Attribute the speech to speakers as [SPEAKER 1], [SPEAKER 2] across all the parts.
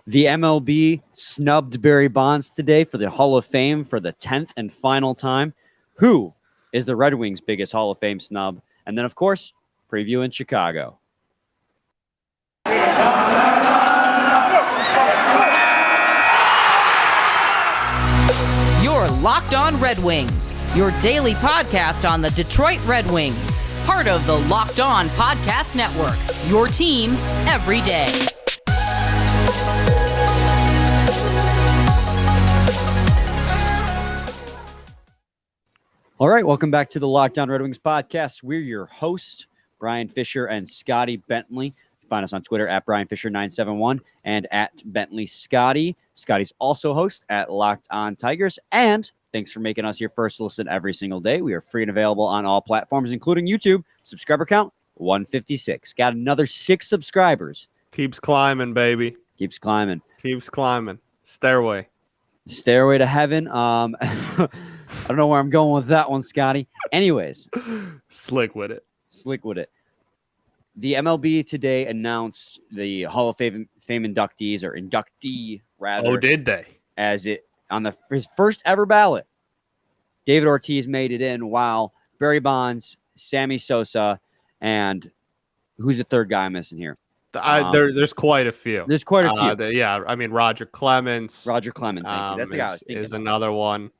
[SPEAKER 1] The MLB snubbed Barry Bonds today for the Hall of Fame for the 10th and final time. Who is the Red Wings' biggest Hall of Fame snub? And then, of course, preview in Chicago.
[SPEAKER 2] You're Locked On Red Wings, your daily podcast on the Detroit Red Wings. Part of the Locked On Podcast Network, your team every day.
[SPEAKER 1] All right, welcome back to the Locked On Red Wings podcast. We're your hosts, Brian Fisher and Scotty Bentley. Find us on Twitter at BrianFisher971 and at Bentley Scotty. Scotty's also host at Locked On Tigers. And thanks for making us your first listen every single day. We are free and available on all platforms, including YouTube. Subscriber count, 156. Got another 6 subscribers.
[SPEAKER 3] Keeps climbing, baby.
[SPEAKER 1] Keeps climbing.
[SPEAKER 3] Keeps climbing. Stairway.
[SPEAKER 1] Stairway to heaven. I don't know where I'm going with that one, Scotty. Anyways.
[SPEAKER 3] Slick with it.
[SPEAKER 1] The MLB today announced the Hall of Fame inductees, or inductee, rather.
[SPEAKER 3] Oh, did they?
[SPEAKER 1] As it, on his first ever ballot, David Ortiz made it in, while Barry Bonds, Sammy Sosa, and who's the third guy I'm missing here?
[SPEAKER 3] There's quite a few.
[SPEAKER 1] There's quite a few.
[SPEAKER 3] I mean, Roger Clemens.
[SPEAKER 1] Thank you. That's the guy I was thinking
[SPEAKER 3] is
[SPEAKER 1] of.
[SPEAKER 3] another one.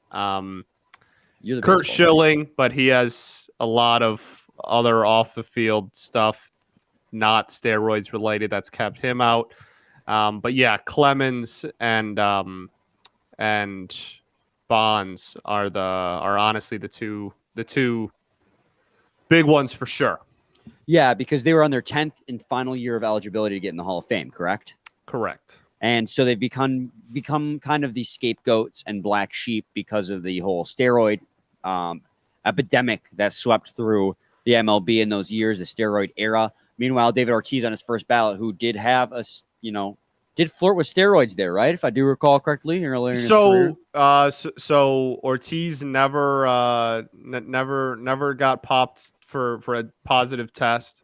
[SPEAKER 1] You're the
[SPEAKER 3] Kurt Schilling, but he has a lot of other off-the-field stuff, not steroids related, that's kept him out. But yeah, Clemens and Bonds are honestly the two big ones for sure.
[SPEAKER 1] Yeah, because they were on their 10th and final year of eligibility to get in the Hall of Fame, correct?
[SPEAKER 3] Correct.
[SPEAKER 1] And so they've become kind of the scapegoats and black sheep because of the whole steroid epidemic that swept through the MLB in those years, the steroid era. Meanwhile, David Ortiz on his first ballot, who did have did flirt with steroids there, right? If I do recall correctly, earlier in his career.
[SPEAKER 3] So Ortiz never got popped for a positive test.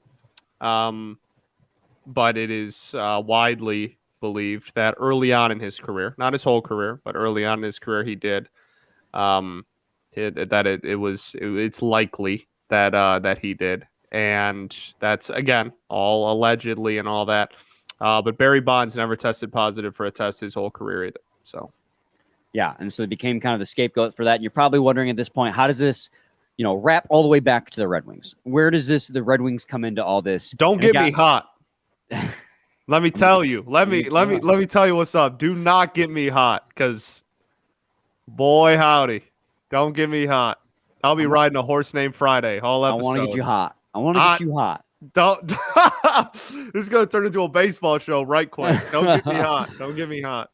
[SPEAKER 3] But it is widely believed that early on in his career, not his whole career, but early on in his career, he did. It's likely that he did, and that's again all allegedly and all that. But Barry Bonds never tested positive for a test his whole career either. So,
[SPEAKER 1] yeah, and so it became kind of the scapegoat for that. And you're probably wondering at this point, how does this, wrap all the way back to the Red Wings? Where does the Red Wings come into all this?
[SPEAKER 3] Don't get me hot. Let me tell you. Let me tell you what's up. Do not get me hot, because boy howdy, don't get me hot. I'll be riding a horse named Friday all episode.
[SPEAKER 1] I want to get you hot. Get you hot.
[SPEAKER 3] Don't. This is gonna turn into a baseball show right quick. Don't get me hot. Don't get me hot.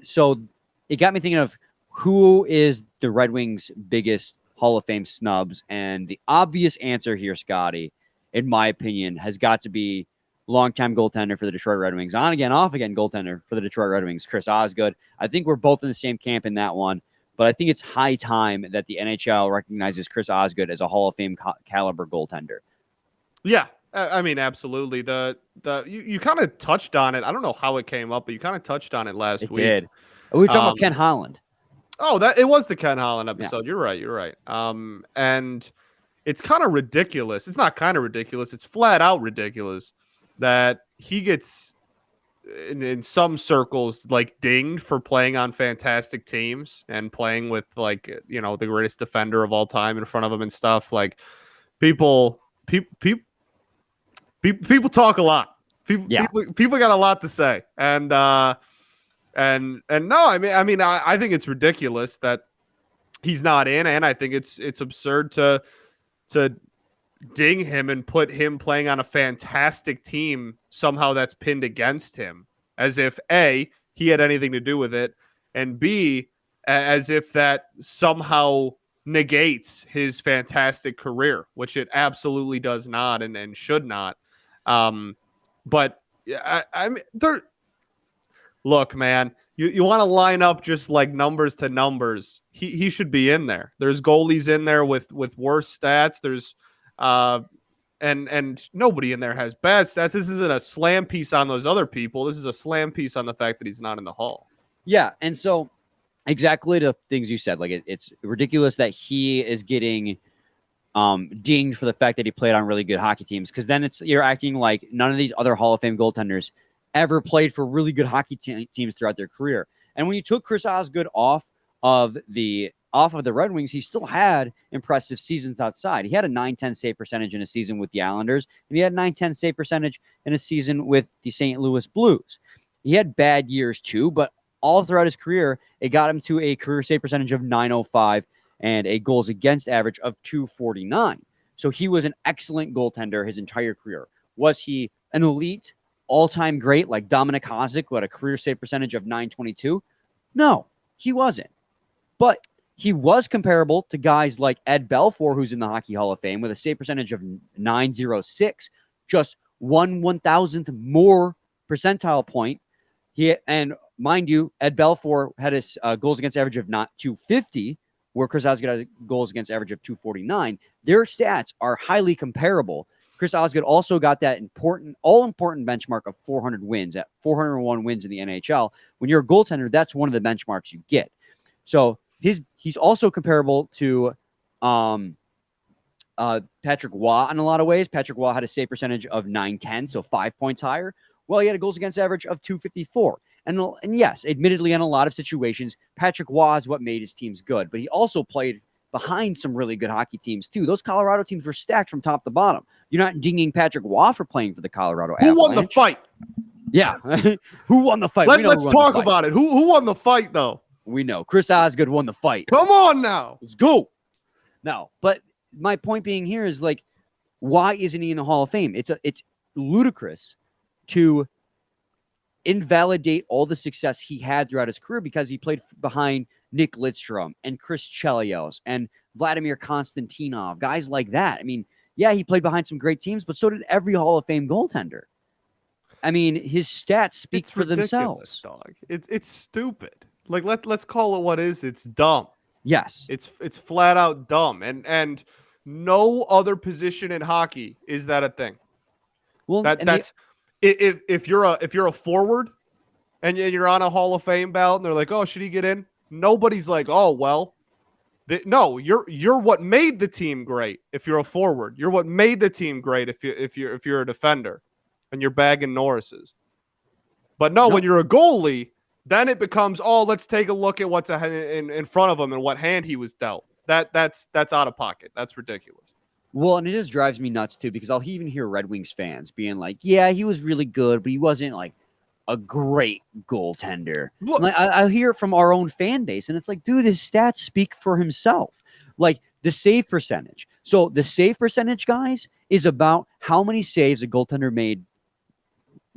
[SPEAKER 1] So it got me thinking of who is the Red Wings' biggest Hall of Fame snubs, and the obvious answer here, Scotty, in my opinion, has got to be longtime goaltender for the Detroit Red Wings, on again, off again goaltender for the Detroit Red Wings, Chris Osgood. I think we're both in the same camp in that one, but I think it's high time that the NHL recognizes Chris Osgood as a Hall of Fame caliber goaltender.
[SPEAKER 3] Yeah, I mean, absolutely. You kind of touched on it. I don't know how it came up, but you kind of touched on it last week. It
[SPEAKER 1] did. We were talking about Ken Holland.
[SPEAKER 3] Oh, it was the Ken Holland episode.
[SPEAKER 1] Yeah.
[SPEAKER 3] You're right. And it's kind of ridiculous. It's not kind of ridiculous. It's flat out ridiculous that he gets in some circles like dinged for playing on fantastic teams and playing with the greatest defender of all time in front of him and stuff. Like people talk a lot. People got a lot to say. And no, I think it's ridiculous that he's not in, and I think it's absurd to ding him and put him playing on a fantastic team somehow that's pinned against him, as if A, he had anything to do with it, and B, as if that somehow negates his fantastic career, which it absolutely does not and should not. But look, man, you want to line up just like numbers to numbers. He should be in there. There's goalies in there with worse stats. There's And nobody in there has bad stats. This isn't a slam piece on those other people. This is a slam piece on the fact that he's not in the Hall.
[SPEAKER 1] Yeah, and so exactly the things you said. Like it's ridiculous that he is getting dinged for the fact that he played on really good hockey teams, because then you're acting like none of these other Hall of Fame goaltenders ever played for really good hockey teams throughout their career. And when you took Chris Osgood off of the Red Wings, he still had impressive seasons outside. He had a .910 save percentage in a season with the Islanders, and he had a .910 save percentage in a season with the St. Louis Blues. He had bad years too, but all throughout his career, it got him to a career save percentage of .905 and a goals against average of .249. So he was an excellent goaltender his entire career. Was he an elite all-time great like Dominik Hasek, who had a career save percentage of .922? No, he wasn't. But he was comparable to guys like Ed Belfour, who's in the Hockey Hall of Fame with a save percentage of .906, just 1/1000th more percentile point. And mind you, Ed Belfour had a goals against average of not .250, where Chris Osgood had a goals against average of .249. Their stats are highly comparable. Chris Osgood also got that all-important benchmark of 400 wins, at 401 wins in the NHL. When you're a goaltender, that's one of the benchmarks you get. So he's also comparable to Patrick Waugh in a lot of ways. Patrick Waugh had a save percentage of .910, so 5 points higher. Well, he had a goals against average of .254. And yes, admittedly, in a lot of situations, Patrick Waugh is what made his teams good, but he also played behind some really good hockey teams too. Those Colorado teams were stacked from top to bottom. You're not dinging Patrick Waugh for playing for the Colorado Avalanche.
[SPEAKER 3] Who won the fight?
[SPEAKER 1] Yeah. Who won the fight?
[SPEAKER 3] Let's talk about it. Who won the fight, though?
[SPEAKER 1] We know. Chris Osgood won the fight.
[SPEAKER 3] Come on now.
[SPEAKER 1] Let's go. No, but my point being here is, like, why isn't he in the Hall of Fame? It's ludicrous to invalidate all the success he had throughout his career because he played behind Nick Lidstrom and Chris Chelios and Vladimir Konstantinov, guys like that. I mean, yeah, he played behind some great teams, but so did every Hall of Fame goaltender. I mean, his stats speak for themselves.
[SPEAKER 3] Dog. It's stupid. Like, let's call it what is. It's dumb.
[SPEAKER 1] Yes.
[SPEAKER 3] It's flat out dumb. And no other position in hockey is that a thing. Well, if you're a forward and you're on a Hall of Fame ballot and they're like, oh, should he get in? Nobody's like, oh, well, no, you're what made the team great. If you're a forward, you're what made the team great. If you're a defender and you're bagging Norris's, but no, when you're a goalie, then it becomes, oh, let's take a look at what's in front of him and what hand he was dealt. That's out of pocket. That's ridiculous.
[SPEAKER 1] Well, and it just drives me nuts too, because I'll even hear Red Wings fans being like, yeah, he was really good, but he wasn't like a great goaltender. Like, I hear it from our own fan base, and it's like, dude, his stats speak for himself. Like the save percentage. So the save percentage, guys, is about how many saves a goaltender made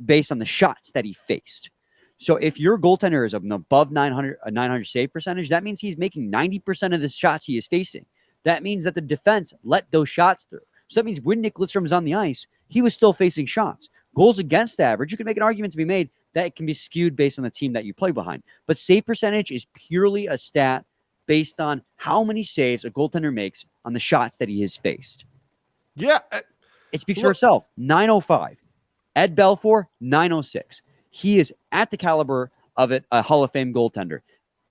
[SPEAKER 1] based on the shots that he faced. So if your goaltender is above 900 save percentage, that means he's making 90% of the shots he is facing. That means that the defense let those shots through. So that means when Nick Lidstrom was on the ice, he was still facing shots. Goals against average, you can make an argument to be made that it can be skewed based on the team that you play behind. But save percentage is purely a stat based on how many saves a goaltender makes on the shots that he has faced.
[SPEAKER 3] Yeah.
[SPEAKER 1] It speaks for itself. 905. Ed Belfour, 906. He is at the caliber of a Hall of Fame goaltender.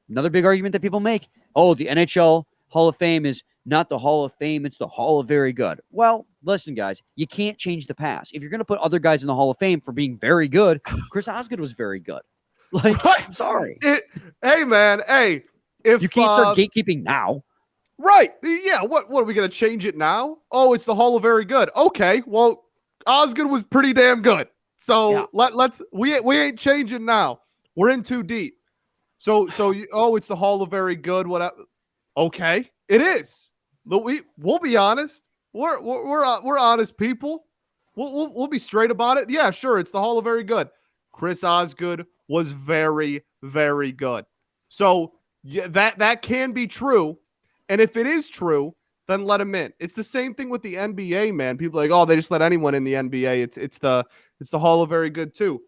[SPEAKER 1] Another big argument that people make, oh, the NHL Hall of Fame is not the Hall of Fame, it's the Hall of Very Good. Well, listen, guys, you can't change the past. If you're going to put other guys in the Hall of Fame for being very good, Chris Osgood was very good. Like, right. I'm sorry.
[SPEAKER 3] Hey, man, if
[SPEAKER 1] you can't start gatekeeping now.
[SPEAKER 3] Right. Yeah, what are we going to change it now? Oh, it's the Hall of Very Good. Okay, well, Osgood was pretty damn good. So yeah. We ain't changing now. We're in too deep. So it's the Hall of Very Good. Whatever. Okay, it is. We'll be honest. We're honest people. We'll be straight about it. Yeah, sure. It's the Hall of Very Good. Chris Osgood was very, very good. So yeah, that can be true. And if it is true, then let him in. It's the same thing with the NBA, man. People are like, oh, they just let anyone in the NBA. It's the Hall of Very Good too.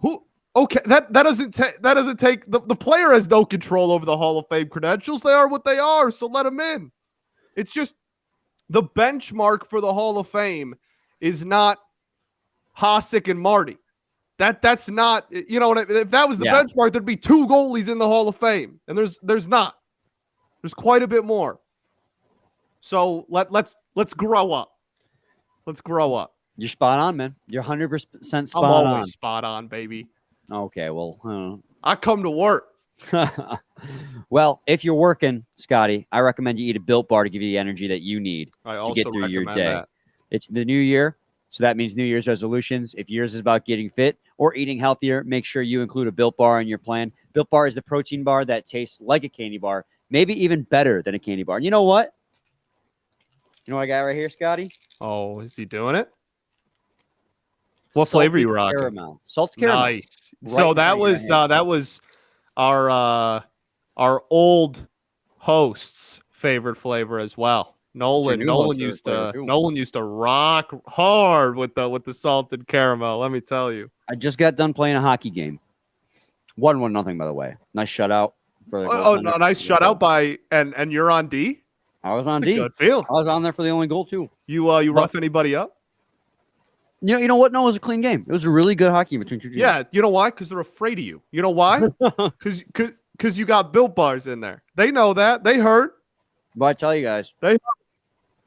[SPEAKER 3] Who? Okay, that doesn't take the player has no control over the Hall of Fame credentials. They are what they are, so let them in. It's just The benchmark for the Hall of Fame is not Hasek and Marty. That's not, you know, if that was the benchmark, there'd be 2 goalies in the Hall of Fame, and there's not. There's quite a bit more. So let's grow up. Let's grow up.
[SPEAKER 1] You're spot on, man. You're 100% spot on.
[SPEAKER 3] I'm always spot on, baby.
[SPEAKER 1] Okay, well,
[SPEAKER 3] I come to work.
[SPEAKER 1] Well, if you're working, Scotty, I recommend you eat a Built Bar to give you the energy that you need to get through your day.
[SPEAKER 3] That.
[SPEAKER 1] It's the new year, so that means New Year's resolutions. If yours is about getting fit or eating healthier, make sure you include a Built Bar in your plan. Built Bar is the protein bar that tastes like a candy bar, maybe even better than a candy bar. And you know what? You know what I got right here, Scotty?
[SPEAKER 3] Oh, is he doing it? What flavor you rocking?
[SPEAKER 1] Caramel. Salted caramel.
[SPEAKER 3] Nice. Right, so that was our old host's favorite flavor as well. Nolan used to rock hard with the salted caramel. Let me tell you.
[SPEAKER 1] I just got done playing a hockey game. 1-1-0, by the way. Nice shutout.
[SPEAKER 3] Nice shutout by and you're on D.
[SPEAKER 1] I was on D.
[SPEAKER 3] Good feel.
[SPEAKER 1] I was on there for the only goal too.
[SPEAKER 3] You rough anybody up?
[SPEAKER 1] You know what? No, it was a clean game. It was a really good hockey game between 2 teams.
[SPEAKER 3] Yeah, you know why? Because they're afraid of you. You know why? Because you got Built Bars in there. They know that. They heard.
[SPEAKER 1] But I tell you guys,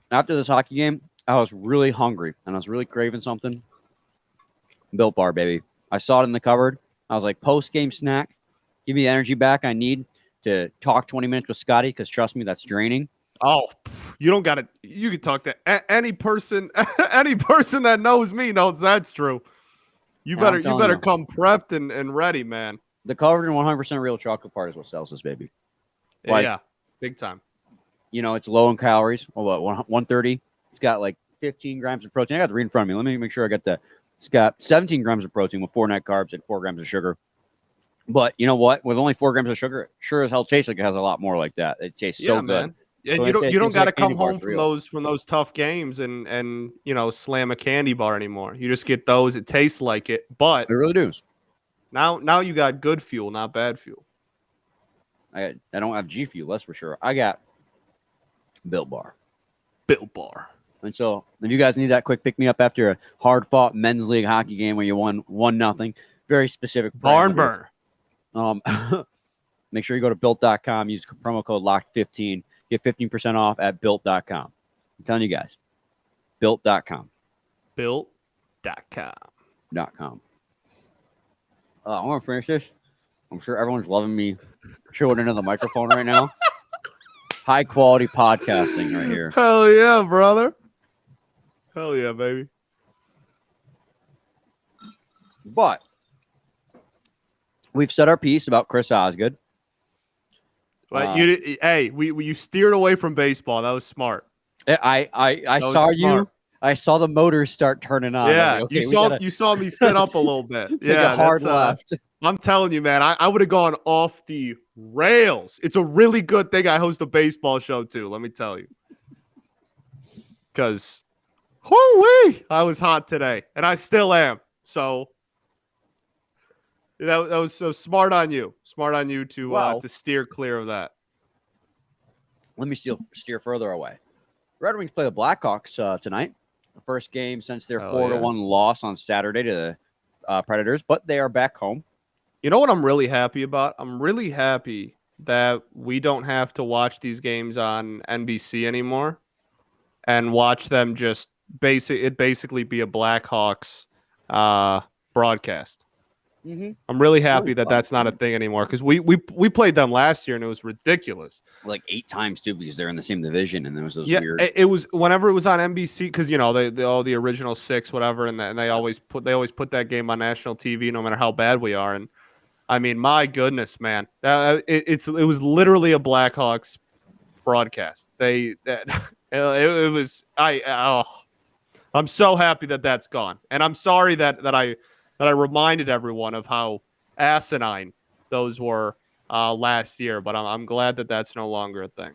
[SPEAKER 1] after this hockey game, I was really hungry and I was really craving something. Built Bar, baby. I saw it in the cupboard. I was like, post-game snack. Give me the energy back I need to talk 20 minutes with Scotty, because trust me, that's draining.
[SPEAKER 3] Oh, you don't got to. You can talk to any person. Any person that knows me knows that's true. You better come prepped and ready, man.
[SPEAKER 1] The covered in 100% real chocolate part is what sells this baby. Like,
[SPEAKER 3] yeah, big time.
[SPEAKER 1] You know, it's low in calories. Oh, what, 130? It's got like 15 grams of protein. I got the read in front of me. Let me make sure I got the. It's got 17 grams of protein with 4 net carbs and 4 grams of sugar. But you know what? With only 4 grams of sugar, it sure as hell tastes like it has a lot more like that. It tastes so good.
[SPEAKER 3] Yeah,
[SPEAKER 1] so
[SPEAKER 3] you don't got to come home from those tough games and slam a candy bar anymore. You just get those. It tastes like it, but
[SPEAKER 1] it really does.
[SPEAKER 3] Now you got good fuel, not bad fuel.
[SPEAKER 1] I don't have G Fuel, that's for sure. I got Built Bar.
[SPEAKER 3] Built Bar. And
[SPEAKER 1] so if you guys need that quick pick me up after a hard fought men's league hockey game where you won 1-0, very specific
[SPEAKER 3] barn burner.
[SPEAKER 1] Make sure you go to built.com, use promo code LOCKED15, get 15% off at built.com. I'm telling you guys, built.com.
[SPEAKER 3] Built.com.
[SPEAKER 1] I want to finish this. I'm sure everyone's loving me chewing into the microphone right now. High quality podcasting right here.
[SPEAKER 3] Hell yeah, brother. Hell yeah, baby.
[SPEAKER 1] But we've said our piece about Chris Osgood.
[SPEAKER 3] But you steered away from baseball. That was smart.
[SPEAKER 1] I saw you. I saw the motors start turning on.
[SPEAKER 3] Yeah,
[SPEAKER 1] like, okay,
[SPEAKER 3] you saw me sit up a little bit.
[SPEAKER 1] Yeah, hard left.
[SPEAKER 3] I'm telling you, man, I would have gone off the rails. It's a really good thing I host a baseball show too. Let me tell you, because I was hot today, and I still am. So that was so smart on you. Smart on you to steer clear of that.
[SPEAKER 1] Let me steer further away. Red Wings play the Blackhawks tonight. The first game since their 4-1 loss on Saturday to the Predators, but they are back home.
[SPEAKER 3] You know what I'm really happy about? I'm really happy that we don't have to watch these games on NBC anymore and watch them just basically be a Blackhawks broadcast.
[SPEAKER 1] Mm-hmm.
[SPEAKER 3] I'm really happy that that's not a thing anymore, because we played them last year and it was ridiculous.
[SPEAKER 1] Like 8 times too, because they're in the same division, and there was those weird.
[SPEAKER 3] It was whenever it was on NBC, because they all the original 6 whatever, and they always put that game on national TV no matter how bad we are. And I mean, my goodness, man, it was literally a Blackhawks broadcast. I'm so happy that that's gone, and I'm sorry that I reminded everyone of how asinine those were last year, but I'm glad that that's no longer a thing.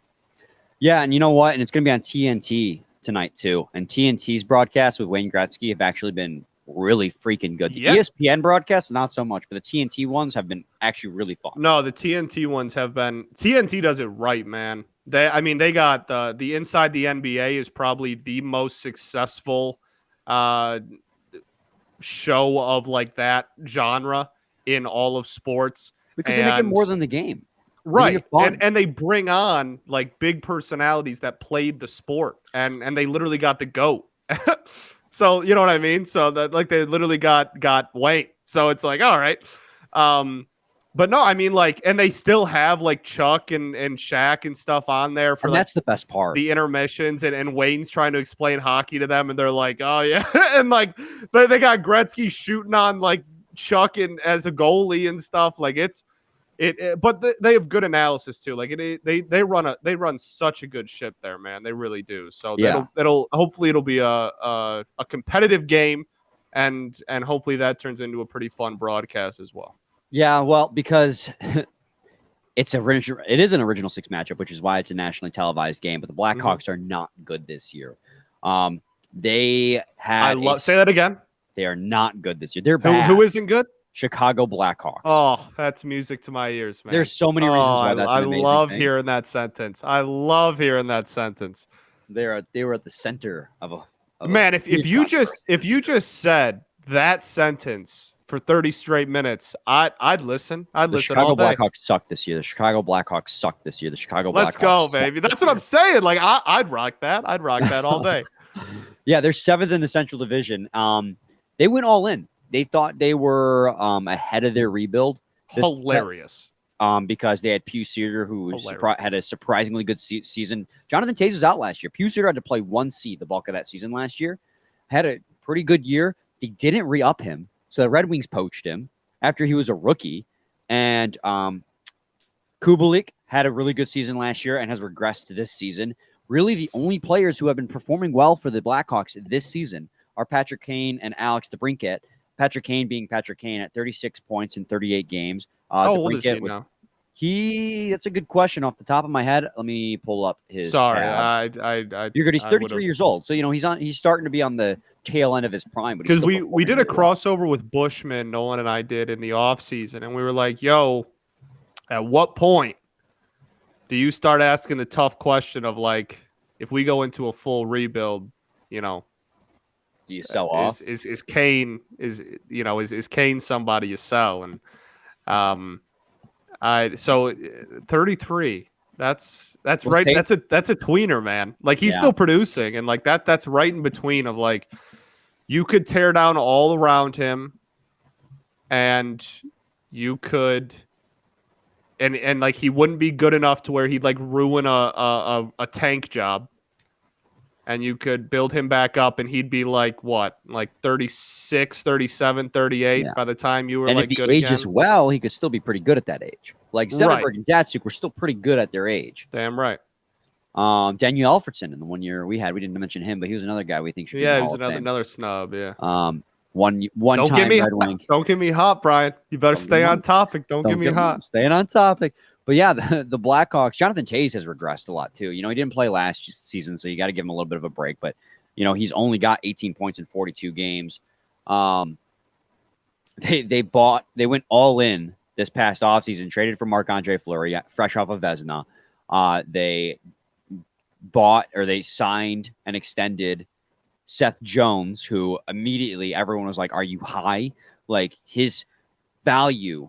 [SPEAKER 1] Yeah, and you know what? And it's going to be on TNT tonight too. And TNT's broadcasts with Wayne Gretzky have actually been really freaking good. The ESPN broadcasts, not so much, but the TNT ones have been actually really fun.
[SPEAKER 3] No, the TNT ones have been. TNT does it right, man. They got the Inside the NBA is probably the most successful show of like that genre in all of sports.
[SPEAKER 1] Because they make it more than the game.
[SPEAKER 3] Right. And they bring on like big personalities that played the sport and they literally got the GOAT. So, you know what I mean? So that like they literally got Wayne. So it's like, all right. But no, I mean like, and they still have like Chuck and Shaq and stuff on there for
[SPEAKER 1] and
[SPEAKER 3] like,
[SPEAKER 1] that's the best part.
[SPEAKER 3] The intermissions and Wayne's trying to explain hockey to them and they're like, oh yeah. And like they got Gretzky shooting on like Chuck and as a goalie and stuff. Like but they have good analysis too. Like they run such a good ship there, man. They really do. So that'll hopefully it'll be a competitive game, and hopefully that turns into a pretty fun broadcast as well.
[SPEAKER 1] Yeah, well, because it is an original six matchup, which is why it's a nationally televised game. But the Blackhawks are not good this year. They have.
[SPEAKER 3] Say that again.
[SPEAKER 1] They are not good this year. They're bad.
[SPEAKER 3] Who isn't good?
[SPEAKER 1] Chicago Blackhawks.
[SPEAKER 3] Oh, that's music to my ears, man.
[SPEAKER 1] There's so many reasons why that's an amazing
[SPEAKER 3] I love
[SPEAKER 1] thing.
[SPEAKER 3] hearing that sentence. I love hearing that sentence.
[SPEAKER 1] They were at the center of a
[SPEAKER 3] man. If you just said that sentence for 30 straight minutes, I'd listen. I'd listen all day.
[SPEAKER 1] The Chicago Blackhawks suck this year. The Chicago Blackhawks suck this year. The Chicago Blackhawks.
[SPEAKER 3] Let's go, baby. That's what I'm saying. Like I'd rock that. I'd rock that all day.
[SPEAKER 1] Yeah, they're 7th in the Central Division. They went all in. They thought they were ahead of their rebuild.
[SPEAKER 3] Hilarious.
[SPEAKER 1] Because they had Pius Suter, who had a surprisingly good season. Jonathan Toews was out last year. Pius Suter had to play 1C the bulk of that season last year. Had a pretty good year. They didn't re-up him, so the Red Wings poached him after he was a rookie. And Kubalik had a really good season last year and has regressed this season. Really, the only players who have been performing well for the Blackhawks this season are Patrick Kane and Alex DeBrincat. Patrick Kane being Patrick Kane at 36 points in 38 games.
[SPEAKER 3] How old is he now?
[SPEAKER 1] That's a good question off the top of my head. Let me pull up his
[SPEAKER 3] Sorry,
[SPEAKER 1] tab. You're good. He's 33 years old. So, he's starting to be on the tail end of his prime.
[SPEAKER 3] Because we did a crossover with Bushman, Nolan and I did in the offseason, and we were like, yo, at what point do you start asking the tough question of like, if we go into a full rebuild,
[SPEAKER 1] do you sell off?
[SPEAKER 3] Is Kane is Kane somebody you sell? And so 33. That's right. That's a tweener, man. Like he's still producing, and like that's right in between of like you could tear down all around him, and you could, and like he wouldn't be good enough to where he'd like ruin a tank job. And you could build him back up and he'd be like, what? Like 36, 37, 38 by the time you were
[SPEAKER 1] and
[SPEAKER 3] like
[SPEAKER 1] if
[SPEAKER 3] good
[SPEAKER 1] he ages
[SPEAKER 3] again.
[SPEAKER 1] well, he could still be pretty good at that age. Like Zetterberg and Datsuk were still pretty good at their age.
[SPEAKER 3] Damn right.
[SPEAKER 1] Daniel Alfredson in the 1 year we didn't mention him, but he was another guy we think should be
[SPEAKER 3] he was another snub, yeah.
[SPEAKER 1] One
[SPEAKER 3] don't
[SPEAKER 1] time
[SPEAKER 3] Red
[SPEAKER 1] Wing.
[SPEAKER 3] Don't get me hot, Brian. You better stay on topic. Don't get me hot.
[SPEAKER 1] Staying on topic. But yeah, the Blackhawks, Jonathan Toews has regressed a lot too. He didn't play last season, so you got to give him a little bit of a break. But he's only got 18 points in 42 games. They went all in this past offseason, traded for Marc-Andre Fleury, fresh off of Vezina. They signed and extended Seth Jones, who immediately everyone was like, are you high? Like his value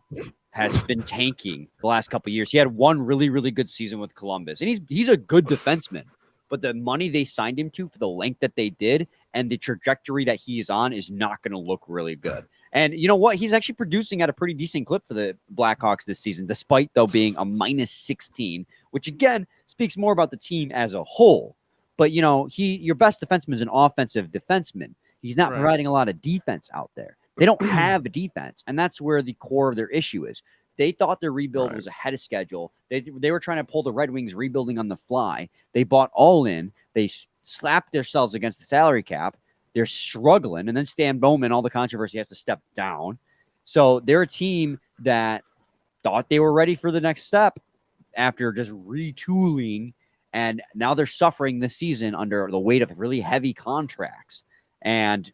[SPEAKER 1] has been tanking the last couple of years. He had one really, really good season with Columbus, and he's a good defenseman. But the money they signed him to for the length that they did and the trajectory that he is on is not going to look really good. And you know what? He's actually producing at a pretty decent clip for the Blackhawks this season, despite, though, being a minus 16, which, again, speaks more about the team as a whole. But, your best defenseman is an offensive defenseman. He's not providing a lot of defense out there. They don't have a defense, and that's where the core of their issue is. They thought their rebuild was ahead of schedule. They were trying to pull the Red Wings rebuilding on the fly. They bought all in. They slapped themselves against the salary cap. They're struggling. And then Stan Bowman, all the controversy, has to step down. So they're a team that thought they were ready for the next step after just retooling. And now they're suffering this season under the weight of really heavy contracts and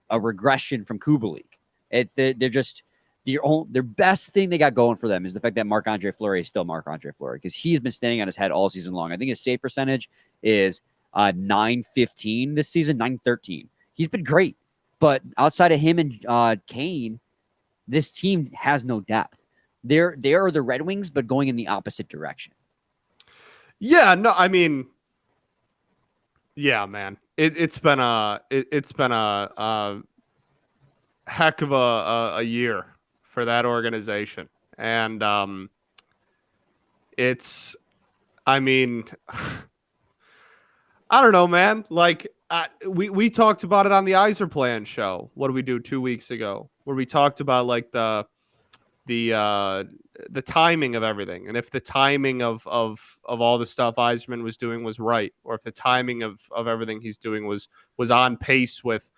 [SPEAKER 1] a regression from Kubalik. They're Their best thing they got going for them is the fact that Marc-Andre Fleury is still Marc-Andre Fleury, because he's been standing on his head all season long. I think his save percentage is 915 this season, 913. He's been great. But outside of him and Kane, this team has no depth. They are the Red Wings, but going in the opposite direction.
[SPEAKER 3] Yeah, no, I mean, yeah, man. It's been a heck of a year for that organization. And I mean, I don't know, man. Like we talked about it on the Iser Plan show. What did we do 2 weeks ago? Where we talked about like the timing of everything, and if the timing of all the stuff Yzerman was doing was right, or if the timing of everything he's doing was on pace with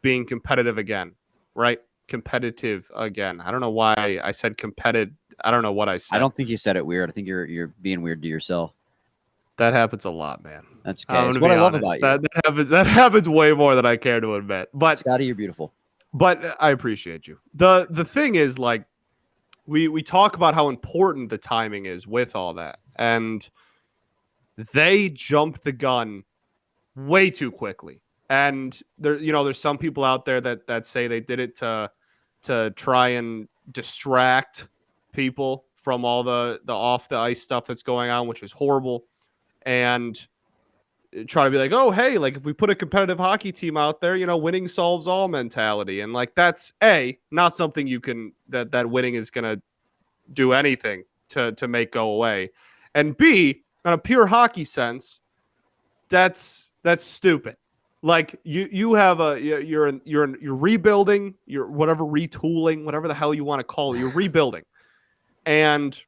[SPEAKER 3] being competitive again, right? Competitive again. I don't know why I said competitive. I don't know what I said.
[SPEAKER 1] I don't think you said it weird. I think you're being weird to yourself.
[SPEAKER 3] That happens a lot, man.
[SPEAKER 1] That's okay. That's what I love about you.
[SPEAKER 3] That happens way more than I care to admit. But
[SPEAKER 1] Scotty, you're beautiful.
[SPEAKER 3] But I appreciate you. The thing is, like, we talk about how important the timing is with all that, and they jumped the gun way too quickly. And there's some people out there that say they did it to try and distract people from all the off the ice stuff that's going on, which is horrible, and try to be like, oh, hey, like if we put a competitive hockey team out there, winning solves all mentality. And like, that's not something you can, that winning is going to do anything to make go away. And B, on a pure hockey sense, that's stupid. Like you're rebuilding, you're retooling, whatever the hell you want to call it. You're rebuilding. And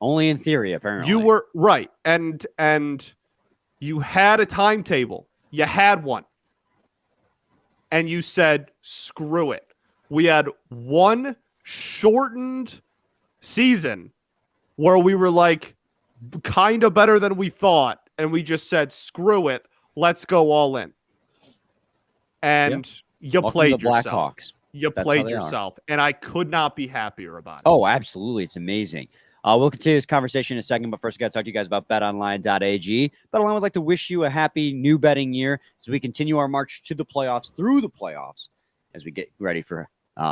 [SPEAKER 1] only in theory, apparently.
[SPEAKER 3] You were right. And you had a timetable. You had one. And you said, screw it. We had one shortened season where we were like kind of better than we thought. And we just said, screw it. Let's go all in. And you played yourself.
[SPEAKER 1] Blackhawks.
[SPEAKER 3] You played yourself. And I could not be happier about it.
[SPEAKER 1] Oh, absolutely. It's amazing. We'll continue this conversation in a second, but first, I got to talk to you guys about BetOnline.ag. BetOnline would like to wish you a happy new betting year as we continue our march to the playoffs, through the playoffs, as we get ready for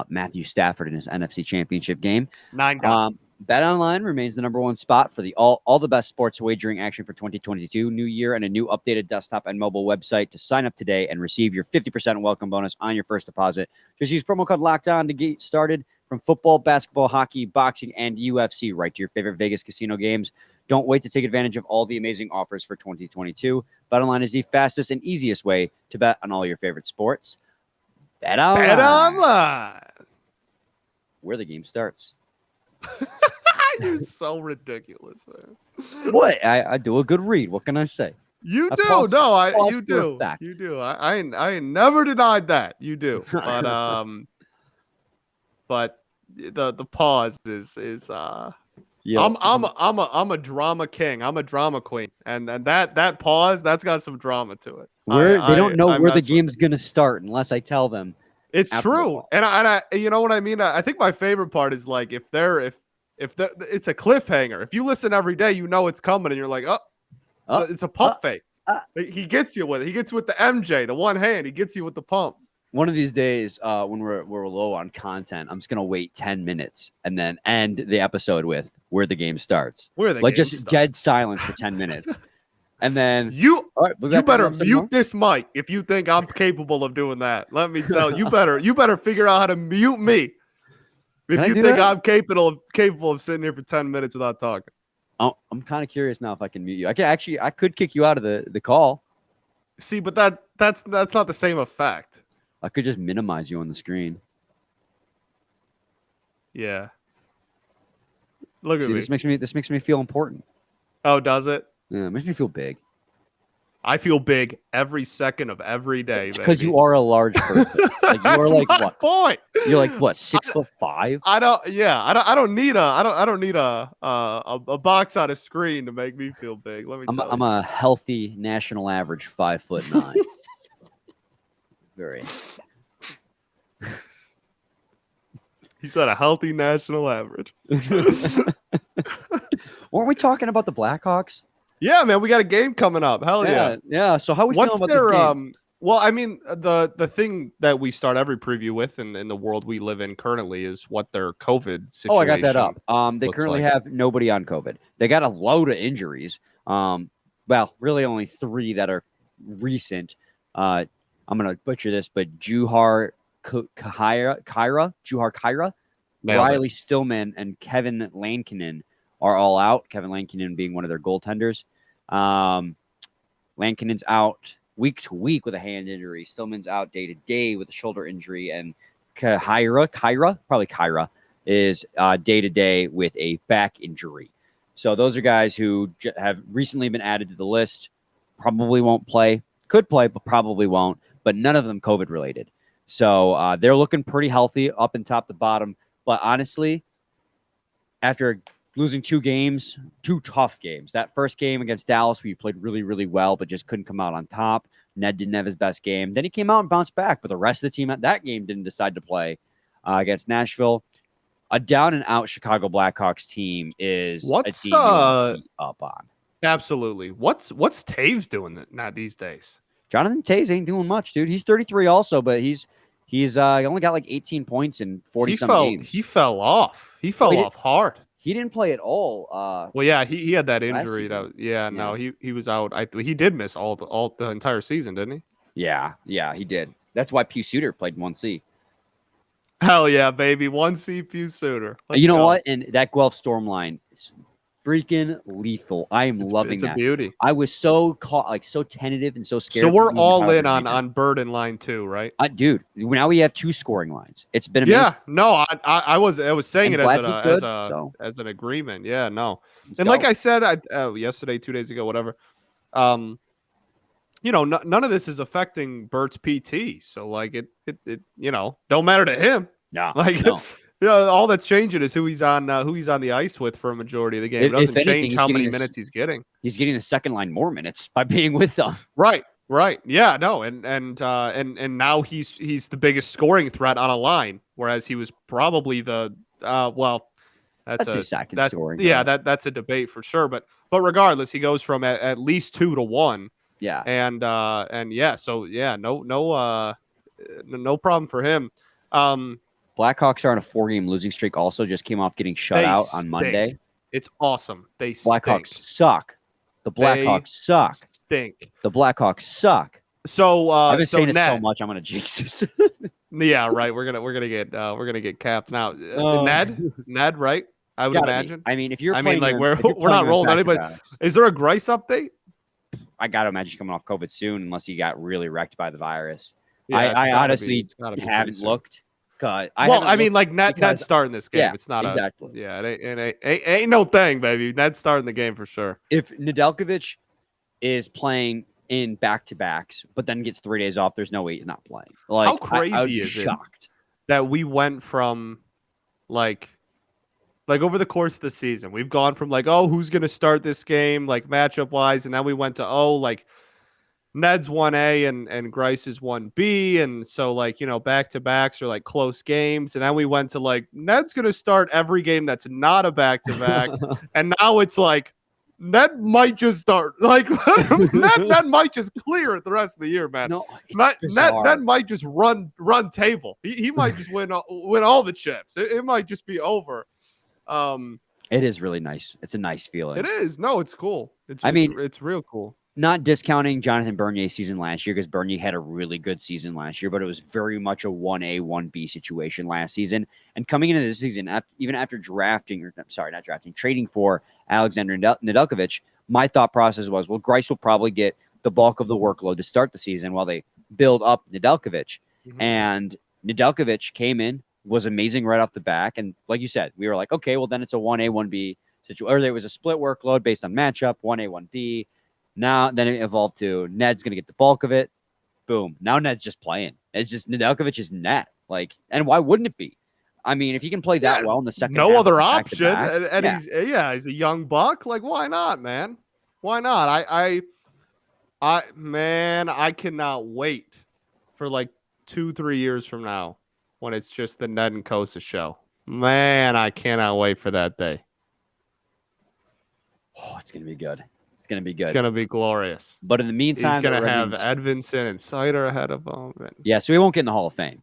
[SPEAKER 1] Matthew Stafford in his NFC Championship game.
[SPEAKER 3] 9 down.
[SPEAKER 1] BetOnline remains the number one spot for all the best sports wagering action for 2022, new year, and a new updated desktop and mobile website. To sign up today and receive your 50% welcome bonus on your first deposit, just use promo code LOCKEDON to get started. From football, basketball, hockey, boxing, and UFC, right to your favorite Vegas casino games. Don't wait to take advantage of all the amazing offers for 2022. BetOnline is the fastest and easiest way to bet on all your favorite sports. BetOnline.
[SPEAKER 3] BetOnline.
[SPEAKER 1] Where the game starts.
[SPEAKER 3] You're so ridiculous, man.
[SPEAKER 1] What? I do a good read. What can I say?
[SPEAKER 3] You do. You do. You do. I never denied that. You do. But the pause is I'm a drama king. I'm a drama queen, and that pause, that's got some drama to it.
[SPEAKER 1] They don't know where the game's gonna start unless I tell them.
[SPEAKER 3] It's true, and I you know what I mean. I think my favorite part is like if it's a cliffhanger. If you listen every day, you know it's coming, and you're like, it's a pump fake. He gets you with it. He gets with the MJ, the one hand. He gets you with the pump.
[SPEAKER 1] One of these days, when we're low on content, I'm just gonna wait 10 minutes and then end the episode with where the game starts. Dead silence for 10 minutes, and then you better mute this mic if you think I'm capable of doing that. Let me tell you, you better figure out how to mute me if you think I'm capable of sitting here for 10 minutes without talking. Oh, I'm kind of curious now if I can mute you. I could kick you out of the call.
[SPEAKER 3] See, but that's not the same effect.
[SPEAKER 1] I could just minimize you on the screen.
[SPEAKER 3] Yeah. Look at me.
[SPEAKER 1] This makes me feel important.
[SPEAKER 3] Oh, does it?
[SPEAKER 1] Yeah, it makes me feel big.
[SPEAKER 3] I feel big every second of every day.
[SPEAKER 1] It's because you are a large person. Like, you are like what?
[SPEAKER 3] Point.
[SPEAKER 1] You're like what? 6'5"?
[SPEAKER 3] I don't need a box on a screen to make me feel big. Let me tell you.
[SPEAKER 1] I'm a healthy national average 5'9". Very.
[SPEAKER 3] He's at a healthy national average.
[SPEAKER 1] Weren't we talking about the Blackhawks?
[SPEAKER 3] Yeah, man, we got a game coming up. Hell yeah.
[SPEAKER 1] Yeah. So how we feeling about this game?
[SPEAKER 3] Well, I mean, the thing that we start every preview with in the world we live in currently is what their COVID situation.
[SPEAKER 1] Oh, I got that up. They
[SPEAKER 3] looks
[SPEAKER 1] currently
[SPEAKER 3] like.
[SPEAKER 1] have nobody on COVID. They got a load of injuries. Well, really only 3 that are recent. I'm gonna butcher this, but Juhar Kyra, Riley Stillman, and Kevin Lankinen are all out. Kevin Lankinen being one of their goaltenders. Lankinen's out week to week with a hand injury. Stillman's out day to day with a shoulder injury, and Kyra is day to day with a back injury. So those are guys who have recently been added to the list. Probably won't play. Could play, but probably won't. But none of them COVID related. So they're looking pretty healthy up and top to bottom. But honestly, after losing 2 tough games. That first game against Dallas, we played really, really well, but just couldn't come out on top. Ned didn't have his best game. Then he came out and bounced back, but the rest of the team at that game didn't decide to play against Nashville. A down and out Chicago Blackhawks team is a team you want to beat up on.
[SPEAKER 3] Absolutely. What's Taves doing these days?
[SPEAKER 1] Jonathan Toews ain't doing much, dude. He's 33 also, but he's he only got like 18 points in 40 some games.
[SPEAKER 3] He fell off. He fell off hard.
[SPEAKER 1] He didn't play at all.
[SPEAKER 3] Well, yeah, he had that injury. He was out. He did miss all the entire season, didn't he?
[SPEAKER 1] Yeah, he did. That's why Pew Suter played 1C.
[SPEAKER 3] Hell yeah, baby. 1C Pew Suter.
[SPEAKER 1] You know what? And that Guelph Storm line is freaking lethal. I am loving that.
[SPEAKER 3] It's a beauty.
[SPEAKER 1] I was so so tentative and so scared.
[SPEAKER 3] So we're all in on Bird in line 2, right?
[SPEAKER 1] Dude, now we have 2 scoring lines. It's been amazing.
[SPEAKER 3] Yeah, no, I was saying it as an agreement. Yeah, no. And like I said yesterday, 2 days ago, whatever. None of this is affecting Bert's PT. So like it don't matter to him.
[SPEAKER 1] Yeah.
[SPEAKER 3] All that's changing is who he's on the ice with for a majority of the game. It doesn't change how many minutes he's getting.
[SPEAKER 1] He's getting the second line more minutes by being with them.
[SPEAKER 3] Right. Yeah, no. And now he's the biggest scoring threat on a line, whereas he was probably that's a second scoring. Yeah, that's a debate for sure. But regardless, he goes from at least 2 to 1.
[SPEAKER 1] Yeah.
[SPEAKER 3] And yeah, so yeah, no problem for him.
[SPEAKER 1] Blackhawks are on a 4-game losing streak. Also, just came off getting shut out on Monday.
[SPEAKER 3] It's awesome.
[SPEAKER 1] Blackhawks suck. The Blackhawks suck.
[SPEAKER 3] Stink.
[SPEAKER 1] The Blackhawks suck.
[SPEAKER 3] So
[SPEAKER 1] I've been saying it so much. I'm gonna jinx this.
[SPEAKER 3] Yeah, right. We're gonna get capped now. Ned, right? I would imagine.
[SPEAKER 1] I mean, if you're,
[SPEAKER 3] we're not rolling anybody. Is there a Grice update?
[SPEAKER 1] I gotta imagine he's coming off COVID soon, unless he got really wrecked by the virus.
[SPEAKER 3] Yeah,
[SPEAKER 1] I honestly haven't looked.
[SPEAKER 3] Ned's starting this game.
[SPEAKER 1] Yeah,
[SPEAKER 3] it's not
[SPEAKER 1] exactly.
[SPEAKER 3] It ain't no thing, baby. Ned's starting the game for sure.
[SPEAKER 1] If Nedeljkovic is playing in back-to-backs, but then gets 3 days off, there's no way he's not playing. Like,
[SPEAKER 3] how crazy is
[SPEAKER 1] shocked
[SPEAKER 3] that we went from like over the course of the season, we've gone from who's gonna start this game, matchup wise, and then we went to Ned's 1A and Grice is 1B. And so back-to-backs are close games. And then we went to Ned's going to start every game that's not a back-to-back. And now it's Ned might just start. Ned might just clear it the rest of the year, man.
[SPEAKER 1] No,
[SPEAKER 3] Ned might just run table. He might just win all the chips. It might just be over.
[SPEAKER 1] It is really nice. It's a nice feeling.
[SPEAKER 3] It is. No, it's cool. It's real cool.
[SPEAKER 1] Not discounting Jonathan Bernier's season last year, because Bernier had a really good season last year, but it was very much a 1A, 1B situation last season. And coming into this season, even after trading for Alexander Nedeljkovic, my thought process was, well, Grice will probably get the bulk of the workload to start the season while they build up Nedeljkovic. Mm-hmm. And Nedeljkovic came in, was amazing right off the back. And like you said, we were like, okay, well, then it's a 1A, 1B situation. Or there was a split workload based on matchup, 1A, 1B. Now, then it evolved to Ned's going to get the bulk of it. Boom. Now Ned's just playing. It's just Nedeljkovic is net. And why wouldn't it be? I mean, if he can play that well in the second half,
[SPEAKER 3] no other option. And he's a young buck. Why not, man? Why not? I cannot wait for 2-3 years from now when it's just the Ned and Kosa show. Man, I cannot wait for that day.
[SPEAKER 1] Oh, it's gonna be good. It's gonna be good.
[SPEAKER 3] It's gonna be glorious.
[SPEAKER 1] But in the meantime,
[SPEAKER 3] He's gonna
[SPEAKER 1] the Red
[SPEAKER 3] have
[SPEAKER 1] Wings-
[SPEAKER 3] Edvinson and Sider ahead of him.
[SPEAKER 1] Yeah, so he won't get in the Hall of Fame.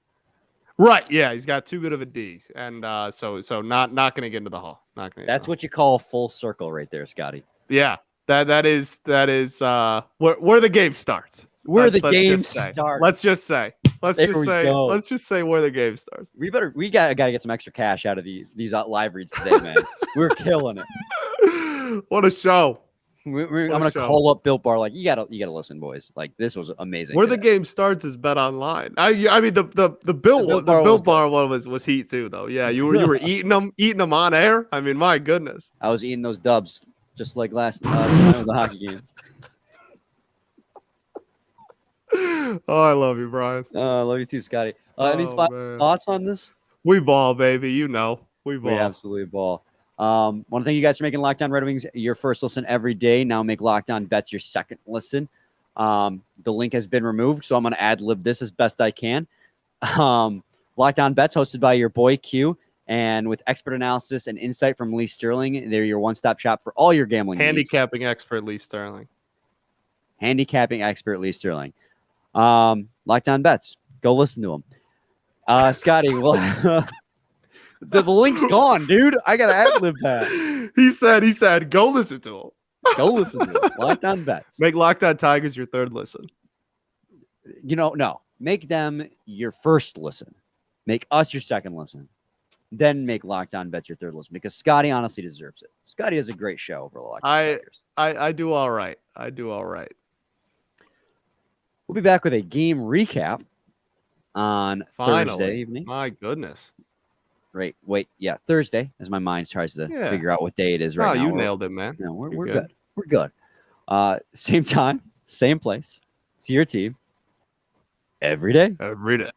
[SPEAKER 3] Right. Yeah, he's got too good of a D, and so not gonna get into the Hall. Not gonna.
[SPEAKER 1] That's what you call a full circle, right there, Scotty.
[SPEAKER 3] Yeah. That is where the game starts.
[SPEAKER 1] Where the
[SPEAKER 3] Let's
[SPEAKER 1] game
[SPEAKER 3] just say.
[SPEAKER 1] starts.
[SPEAKER 3] Let's just say. Let's
[SPEAKER 1] There
[SPEAKER 3] just
[SPEAKER 1] we
[SPEAKER 3] say.
[SPEAKER 1] go.
[SPEAKER 3] Let's just say where the game starts.
[SPEAKER 1] We gotta get some extra cash out of these live reads today, man. We're killing it.
[SPEAKER 3] What a show!
[SPEAKER 1] I'm gonna call up Built Bar like you gotta listen, boys. Like this was amazing.
[SPEAKER 3] Where the
[SPEAKER 1] today.
[SPEAKER 3] game starts is BetOnline. I mean the Built Bar one was heat too though. Yeah, you were eating them on air. I mean, my goodness.
[SPEAKER 1] I was eating those dubs just like last time with the hockey games.
[SPEAKER 3] Oh, I love you, Brian.
[SPEAKER 1] Love you too, Scotty. Any
[SPEAKER 3] man.
[SPEAKER 1] thoughts on this?
[SPEAKER 3] We ball, baby. You know, we ball.
[SPEAKER 1] We absolutely ball. Want to thank you guys for making Locked On Red Wings your first listen every day. Now make Locked On Bets your second listen. The link has been removed, so I'm going to ad-lib this as best I can. Locked On Bets, hosted by your boy Q, and with expert analysis and insight from Lee Sterling. They're your one-stop shop for all your gambling needs.
[SPEAKER 3] Handicapping expert Lee Sterling.
[SPEAKER 1] Handicapping expert Lee Sterling. Locked On Bets. Go listen to him. Scotty, well, the link's gone, dude. I got to ad-lib that.
[SPEAKER 3] He said, go listen to him.
[SPEAKER 1] Go listen to it. Locked On Bets.
[SPEAKER 3] Make Locked On Tigers your third listen.
[SPEAKER 1] No. Make them your first listen. Make us your second listen. Then make Locked On Bets your third listen because Scotty honestly deserves it. Scotty has a great show over the Locked On Tigers.
[SPEAKER 3] I do all right.
[SPEAKER 1] We'll be back with a game recap on Thursday evening.
[SPEAKER 3] My goodness.
[SPEAKER 1] Right. Wait. Yeah. Thursday, as my mind tries to figure out what day it is right now.
[SPEAKER 3] You nailed it, man.
[SPEAKER 1] No, we're good. We're good. Same time, same place. It's your team every day.
[SPEAKER 3] Every day.